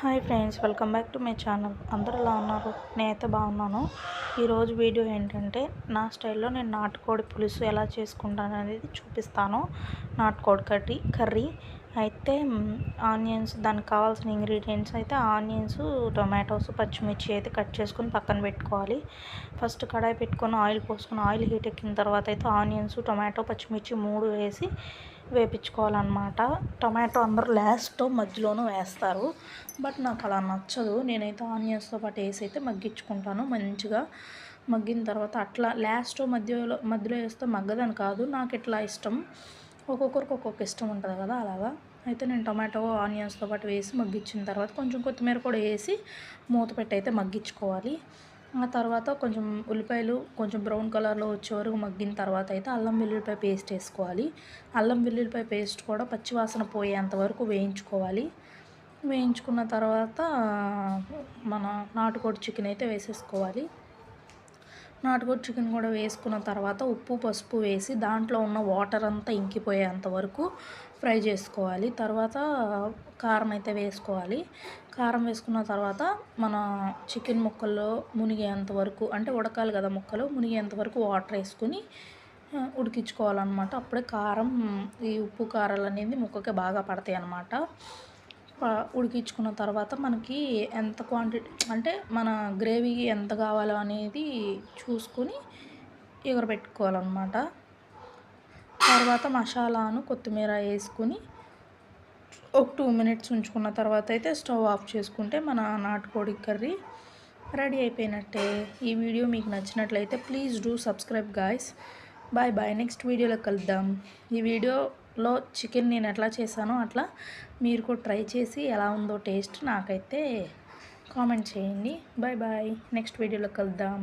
Hi friends, welcome back to my channel. అందరూ ఎలా ఉన్నారు? నేనైతే బాగున్నాను. ఈరోజు వీడియో ఏంటంటే నా స్టైల్లో నేను నాటుకోడి పులుసు ఎలా చేసుకుంటాను అనేది చూపిస్తాను. నాటుకోడి కర్రీ అయితే ఆనియన్స్, దానికి కావాల్సిన ఇంగ్రీడియంట్స్ అయితే ఆనియన్స్, టొమాటోస్, పచ్చిమిర్చి అయితే కట్ చేసుకుని పక్కన పెట్టుకోవాలి. ఫస్ట్ కడాయి పెట్టుకొని ఆయిల్ పోసుకొని ఆయిల్ హీట్ ఎక్కిన తర్వాత అయితే ఆనియన్స్, టొమాటో, పచ్చిమిర్చి 3 వేసి వేపించుకోవాలన్నమాట. టొమాటో అందరూ లాస్ట్లో మధ్యలోనూ వేస్తారు, బట్ నాకు అలా నచ్చదు. నేనైతే ఆనియన్స్తో పాటు వేసి అయితే మగ్గించుకుంటాను. మంచిగా మగ్గిన తర్వాత అట్లా లాస్ట్ మధ్యలో వేస్తే మగ్గదని కాదు, నాకు ఇట్లా ఇష్టం. ఒక్కొక్కరికి ఒక్కొక్క ఇష్టం ఉంటుంది కదా, అలాగా. అయితే నేను టొమాటో ఆనియన్స్తో పాటు వేసి మగ్గించిన తర్వాత కొంచెం కొత్తిమీర కూడా వేసి మూత పెట్టి అయితే మగ్గించుకోవాలి. ఆ తర్వాత కొంచెం ఉల్లిపాయలు కొంచెం బ్రౌన్ కలర్లో వచ్చే వరకు మగ్గిన తర్వాత అయితే అల్లం వెల్లుల్లిపాయ పేస్ట్ వేసుకోవాలి. అల్లం వెల్లుల్లిపాయ పేస్ట్ కూడా పచ్చివాసన పోయేంత వరకు వేయించుకోవాలి. వేయించుకున్న తర్వాత మన నాటుకోడి చికెన్ అయితే వేసేసుకోవాలి. నాటుకోడి చికెన్ కూడా వేసుకున్న తర్వాత ఉప్పు, పసుపు వేసి దాంట్లో ఉన్న వాటర్ అంతా ఇంకిపోయేంత వరకు ఫ్రై చేసుకోవాలి. తర్వాత కారం అయితే వేసుకోవాలి. కారం వేసుకున్న తర్వాత మన చికెన్ ముక్కల్లో మునిగేంత వరకు, అంటే ఉడకాలి కదా ముక్కలు, మునిగేంత వరకు వాటర్ వేసుకుని ఉడికించుకోవాలన్నమాట. అప్పుడే కారం, ఈ ఉప్పు కారాలు అనేది ముక్కకి బాగా పడతాయి అన్నమాట. ఉడికించుకున్న తర్వాత మనకి ఎంత క్వాంటిటీ, అంటే మన గ్రేవీ ఎంత కావాలో అనేది చూసుకొని ఎగరబెట్టుకోవాలన్నమాట. తర్వాత మసాలాను కొత్తిమీర వేసుకుని ఒక 2 మినిట్స్ ఉంచుకున్న తర్వాత అయితే స్టవ్ ఆఫ్ చేసుకుంటే మన నాటుకోడి కర్రీ రెడీ అయిపోయినట్టే. ఈ వీడియో మీకు నచ్చినట్లయితే please do subscribe guys. Bye bye, next వీడియోలో కలుద్దాం. ఈ వీడియోలో చికెన్ నేను ఎట్లా చేశానో అట్లా మీరు కూడా ట్రై చేసి ఎలా ఉందో టేస్ట్ నాకైతే కామెంట్ చేయండి. బాయ్ బాయ్, నెక్స్ట్ వీడియోలో కలుద్దాం.